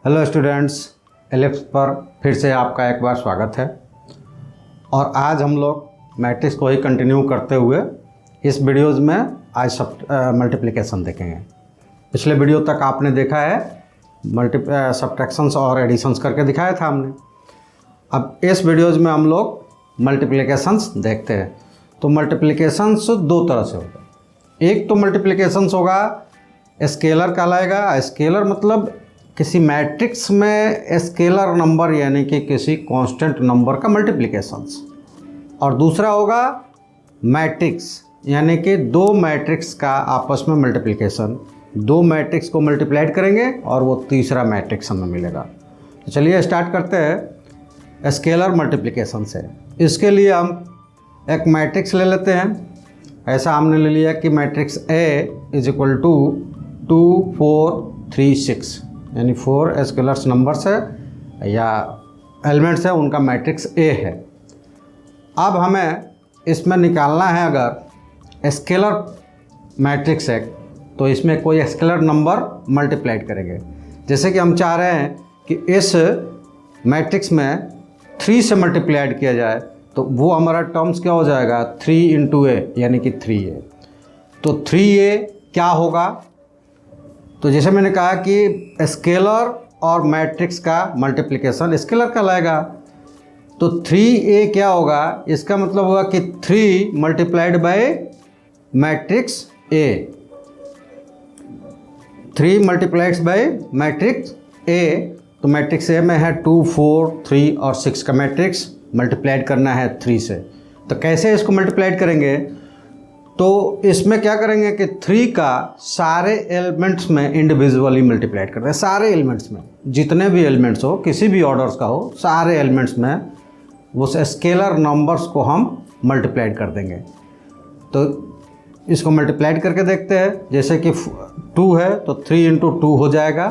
Hello students, ellipse पर फिर से आपका एक बार स्वागत है। और आज हम लोग मैट्रिक्स को ही कंटिन्यू करते हुए इस वीडियोज़ में आज मल्टीप्लिकेशन देखेंगे। पिछले वीडियो तक आपने देखा है सब्ट्रैक्शंस और एडिशंस करके दिखाया था हमने। अब इस वीडियोज़ में हम लोग मल्टीप्लिकेशंस देखते हैं। तो मल्टीप्लिकेशंस दो तरह से होगा। एक तो मल्टीप्लिकेशंस होगा स्केलर कहलाएगा। स्केलर मतलब किसी मैट्रिक्स में स्केलर नंबर यानी कि किसी कांस्टेंट नंबर का मल्टीप्लिकेशंस। और दूसरा होगा मैट्रिक्स यानी कि दो मैट्रिक्स का आपस में मल्टीप्लिकेशन। दो मैट्रिक्स को मल्टीप्लाइड करेंगे और वो तीसरा मैट्रिक्स हमें मिलेगा। तो चलिए स्टार्ट करते हैं स्केलर मल्टीप्लिकेशन से। इसके लिए हम एक मैट्रिक्स ले लेते हैं। ऐसा हमने ले लिया कि matrix A is equal to 2 4 3 6 यानी 4 स्केलर्स नंबर्स है या एलिमेंट्स है, उनका मैट्रिक्स A है। अब हमें इसमें निकालना है, अगर स्केलर मैट्रिक्स है तो इसमें कोई स्केलर नंबर मल्टीप्लाइड करेंगे। जैसे कि हम चाह रहे हैं कि इस मैट्रिक्स में 3 से मल्टीप्लाइड किया जाए, तो वो हमारा टर्म्स क्या हो जाएगा, 3 इंटू A यानी कि 3A। तो 3A क्या होगा, तो जैसे मैंने कहा कि स्केलर और मैट्रिक्स का मल्टीप्लिकेशन स्केलर कहलाएगा। तो 3A क्या होगा, इसका मतलब होगा कि 3 multiplied by matrix A। 3 multiplieds by matrix A। तो मैट्रिक्स A में है 2 4 3 और 6 का मैट्रिक्स मल्टीप्लाइड करना है 3 से। तो कैसे इसको मल्टीप्लाइड करेंगे, तो इसमें क्या करेंगे कि 3 का सारे एलिमेंट्स में इंडिविजुअली मल्टीप्लाइड करते हैं। सारे एलिमेंट्स में जितने भी एलिमेंट्स हो, किसी भी ऑर्डर्स का हो, सारे एलिमेंट्स में वो स्केलर नंबर्स को हम मल्टीप्लाइड कर देंगे। तो इसको मल्टीप्लाइड करके देखते हैं। जैसे कि 2 है तो 3 इंटू 2 हो जाएगा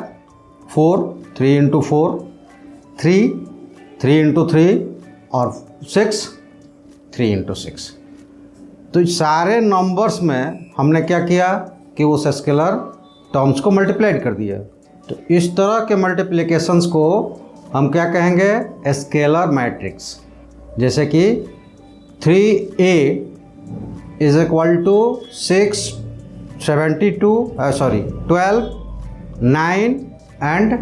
4, 3 इंटू 4 3, 3 इंटू 3 और 6, 3 इंटू 6। तो सारे नंबर्स में हमने क्या किया कि उस स्केलर टर्म्स को मल्टीप्लाइड कर दिया। तो इस तरह के मल्टीप्लिकेशंस को हम क्या कहेंगे, स्केलर मैट्रिक्स। जैसे कि 3A is equal to 6 12 9 and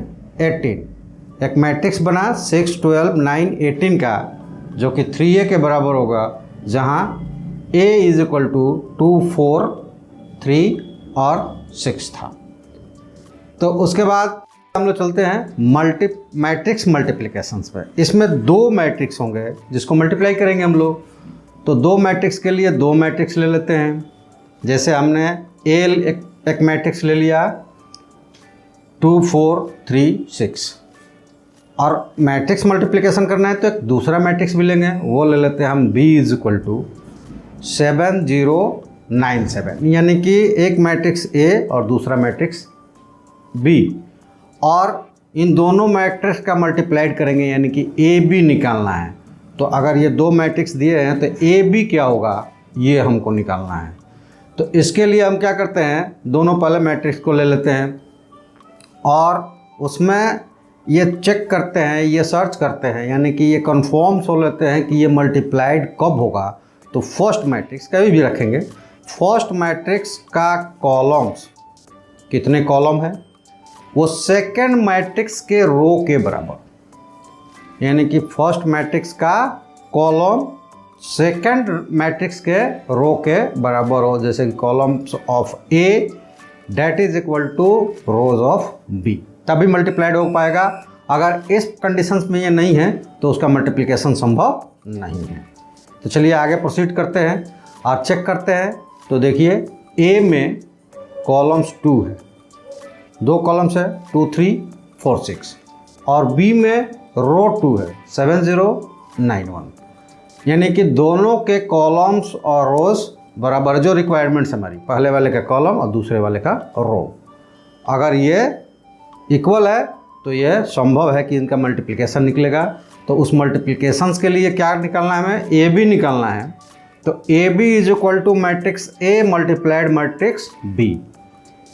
18। एक मैट्रिक्स बना 6 12 9 18 का, जो कि 3A के बराबर होगा, जहाँ A इज इक्वल टू 2 4 3 और 6 था। तो उसके बाद हम लोग चलते हैं मैट्रिक्स मल्टीप्लिकेशंस पे। इसमें दो मैट्रिक्स होंगे जिसको मल्टीप्लाई करेंगे हम लोग। तो दो मैट्रिक्स के लिए दो मैट्रिक्स ले लेते हैं। जैसे हमने एक मैट्रिक्स ले लिया 2 4 3 6, और मैट्रिक्स मल्टीप्लिकेशन करना है तो एक दूसरा मैट्रिक्स भी लेंगे, वो ले लेते हैं हम B इज इक्वल टू 7 0 9 7 यानी कि एक मैट्रिक्स A और दूसरा मैट्रिक्स B। और इन दोनों मैट्रिक्स का मल्टीप्लाइड करेंगे यानी कि AB निकालना है। तो अगर ये दो मैट्रिक्स दिए हैं तो AB क्या होगा, ये हमको निकालना है। तो इसके लिए हम क्या करते हैं, दोनों पहले मैट्रिक्स को ले लेते हैं और उसमें ये चेक करते हैं, ये सर्च करते हैं, यानी कि ये कन्फर्म्स हो लेते हैं कि ये मल्टीप्लाइड कब होगा। तो फर्स्ट मैट्रिक्स कभी भी रखेंगे, फर्स्ट मैट्रिक्स का कॉलम्स कितने कॉलम है, वो सेकंड मैट्रिक्स के रो के बराबर। यानी कि फर्स्ट मैट्रिक्स का कॉलम सेकंड मैट्रिक्स के रो के बराबर हो। जैसे कि columns of A that is equal to rows of B, तभी मल्टीप्लाइड हो पाएगा। अगर इस कंडीशंस में ये नहीं है तो उसका मल्टीप्लिकेशन संभव नहीं है। तो चलिए आगे प्रोसीड करते हैं और चेक करते हैं। तो देखिए A में कॉलम्स 2 है, दो कॉलम्स है 2 3 4 6, और B में रो 2 है 7 0 9 1। यानी कि दोनों के कॉलम्स और रोज बराबर, जो रिक्वायरमेंट्स हमारी, पहले वाले का कॉलम और दूसरे वाले का रो, अगर ये इक्वल है तो यह संभव है कि इनका मल्टीप्लिकेशन निकलेगा। तो उस मल्टीप्लिकेशंस के लिए क्या निकालना है, हमें AB निकालना है। तो AB is equal to matrix A multiplied matrix B।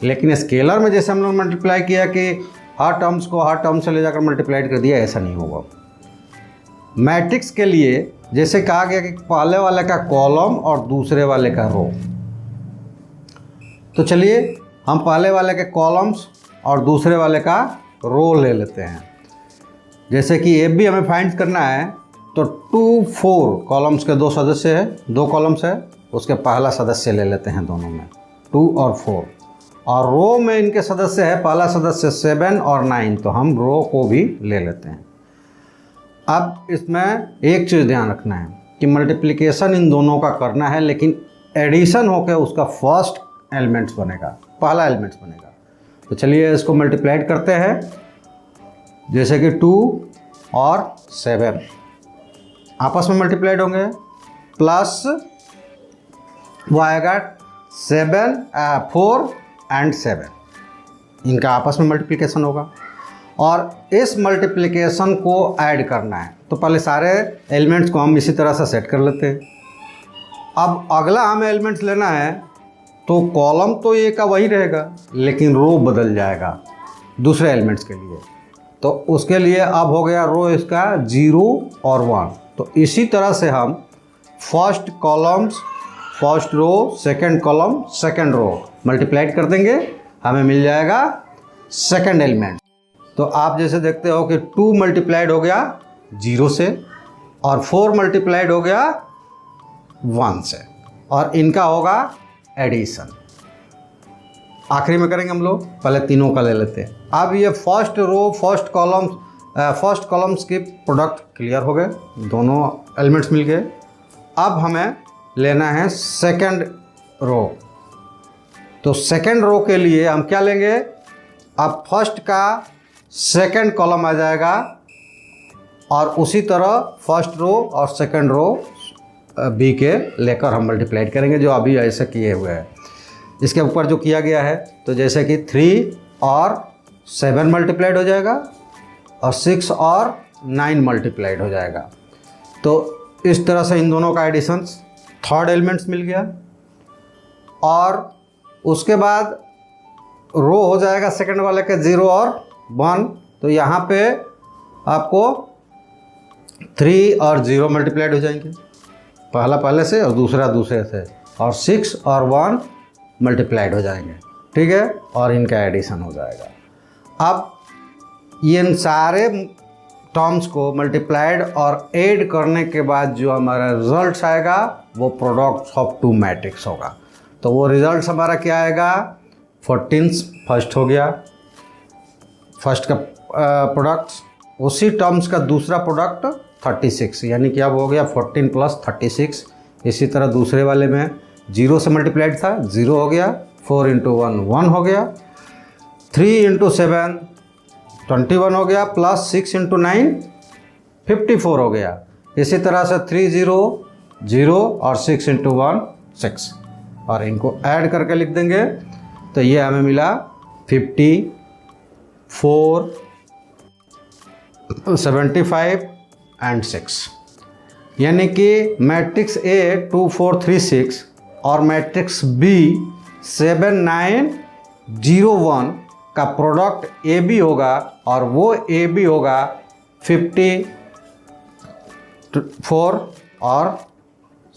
लेकिन स्केलर में जैसे हम लोग मल्टीप्लाई किया कि हर टर्म्स को हर टर्म से ले जाकर मल्टीप्लाइड कर दिया, ऐसा नहीं होगा। मैट्रिक्स के लिए जैसे कहा गया कि पहले वाले का कॉलम और दूसरे वाले का रो, तो चलिए हम पहले वाले के कॉलम्स और दूसरे वाले का रो ले लेते हैं। जैसे कि ए बी हमें फाइंड करना है, तो 2 4 कॉलम्स के 2 सदस्य है, 2 कॉलम्स है, उसके पहला सदस्य ले लेते हैं दोनों में 2 और 4, और रो में इनके सदस्य है, पहला सदस्य 7 और 9, तो हम रो को भी ले लेते हैं। अब इसमें एक चीज़ ध्यान रखना है कि मल्टीप्लिकेशन इन दोनों का करना है, लेकिन एडिशन होकर उसका फर्स्ट एलिमेंट्स बनेगा, पहला एलिमेंट्स बनेगा। तो चलिए इसको मल्टीप्लाइड करते हैं। जैसे कि 2 और 7 आपस में मल्टीप्लाइड होंगे, प्लस वो आएगा 4 एंड 7, इनका आपस में मल्टीप्लिकेशन होगा, और इस मल्टीप्लिकेशन को ऐड करना है। तो पहले सारे एलिमेंट्स को हम इसी तरह से सेट कर लेते हैं। अब अगला हमें एलिमेंट्स लेना है, तो कॉलम तो ये का वही रहेगा, लेकिन रो बदल जाएगा दूसरे एलिमेंट्स के लिए। तो उसके लिए अब हो गया रो इसका 0 और 1। तो इसी तरह से हम first columns first row, second column second row multiplied कर देंगे, हमें मिल जाएगा सेकंड एलिमेंट। तो आप जैसे देखते हो कि 2 मल्टीप्लाइड हो गया 0 से, और 4 मल्टीप्लाइड हो गया 1 से, और इनका होगा एडिशन। आखिरी में करेंगे हम लोग, पहले तीनों का ले लेते हैं। अब ये फर्स्ट रो फर्स्ट कॉलम्स की प्रोडक्ट क्लियर हो गए, दोनों एलिमेंट्स मिल गए। अब हमें लेना है सेकंड रो। तो सेकंड रो के लिए हम क्या लेंगे, अब फर्स्ट का सेकंड कॉलम आ जाएगा, और उसी तरह फर्स्ट रो और सेकंड रो बी के लेकर हम मल्टीप्लाइड करेंगे, जो अभी ऐसे किए हुए हैं। इसके ऊपर जो किया गया है, तो जैसे कि 3 और 7 मल्टीप्लाइड हो जाएगा, और 6 और 9 मल्टीप्लाइड हो जाएगा। तो इस तरह से इन दोनों का एडिशन थर्ड एलिमेंट्स मिल गया। और उसके बाद रो हो जाएगा सेकंड वाले के 0 और 1। तो यहाँ पे आपको 3 और 0 मल्टीप्लाइड हो जाएंगे, पहला पहले से और दूसरा दूसरे से, और 6 और 1 मल्टीप्लाइड हो जाएंगे, ठीक है, और इनका एडिशन हो जाएगा। अब इन सारे टर्म्स को मल्टीप्लाइड और ऐड करने के बाद जो हमारा रिजल्ट आएगा वो प्रोडक्ट ऑफ 2 मैट्रिक्स होगा। तो वो रिजल्ट हमारा क्या आएगा, 14 फर्स्ट हो गया, फर्स्ट का प्रोडक्ट, उसी टर्म्स का दूसरा प्रोडक्ट 36, यानी कि अब हो गया 14 प्लस 36। इसी तरह दूसरे वाले में 0 से मल्टीप्लाइड था, 0 हो गया, 4 इंटू 1 1 हो गया, 3 इंटू 7 21 हो गया, प्लस 6 इंटू 9 54 हो गया। इसी तरह से 3 0 0 और 6 इंटू 1 6, और इनको ऐड करके लिख देंगे, तो ये हमें मिला 54 75 एंड 6। यानी कि मैट्रिक्स ए 2 4 3 6 और मैट्रिक्स बी 7 9 0 1 का प्रोडक्ट ए बी होगा, और वो ए बी होगा 54 और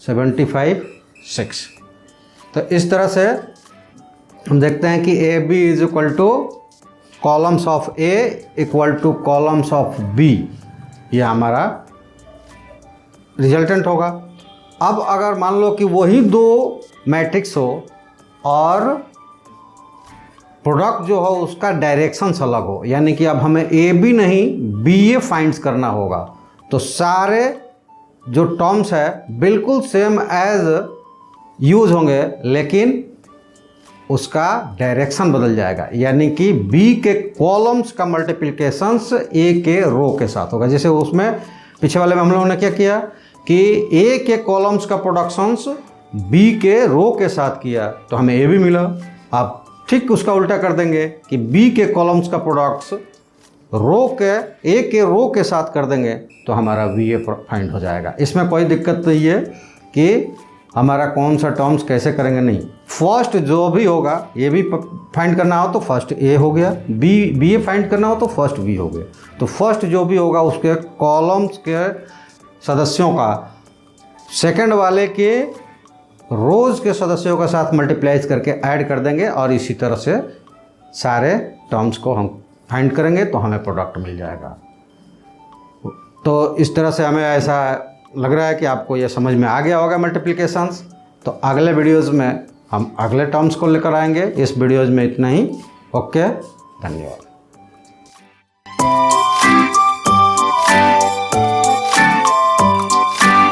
75 6। तो इस तरह से हम देखते हैं कि A B is equal to columns of A equal to columns of B, ये हमारा रिजल्टेंट होगा। अब अगर मान लो कि वही 2 मैट्रिक्स हो और प्रोडक्ट जो हो उसका डायरेक्शंस अलग हो, यानी कि अब हमें ए बी नहीं बी ए फाइंड्स करना होगा, तो सारे जो टर्म्स है बिल्कुल सेम एज यूज होंगे, लेकिन उसका डायरेक्शन बदल जाएगा। यानी कि बी के कॉलम्स का मल्टीप्लिकेशंस ए के रो के साथ होगा। जैसे उसमें पीछे वाले में हम लोगों ने क्या किया कि ए के कॉलम्स का प्रोडक्शंस बी के रो के साथ किया, तो हमें ए भी मिला। आप ठीक उसका उल्टा कर देंगे कि बी के कॉलम्स का प्रोडक्ट्स रो के ए के रो के साथ कर देंगे, तो हमारा वी ए फाइंड हो जाएगा। इसमें कोई दिक्कत नहीं है कि हमारा कौन सा टर्म्स कैसे करेंगे, नहीं, फर्स्ट जो भी होगा, ए भी फाइंड करना हो तो फर्स्ट ए हो गया, बी ए फाइंड करना हो तो फर्स्ट बी हो गया। तो फर्स्ट जो भी होगा उसके कॉलम्स के सदस्यों का सेकंड वाले के रोज़ के सदस्यों के साथ मल्टीप्लाइज करके ऐड कर देंगे और इसी तरह से सारे टर्म्स को हम फाइंड करेंगे तो हमें प्रोडक्ट मिल जाएगा। तो इस तरह से हमें ऐसा लग रहा है कि आपको यह समझ में आ गया होगा मल्टीप्लिकेशंस। तो अगले वीडियोज़ में हम अगले टर्म्स को लेकर आएंगे। इस वीडियोज़ में इतना ही। ओके, धन्यवाद।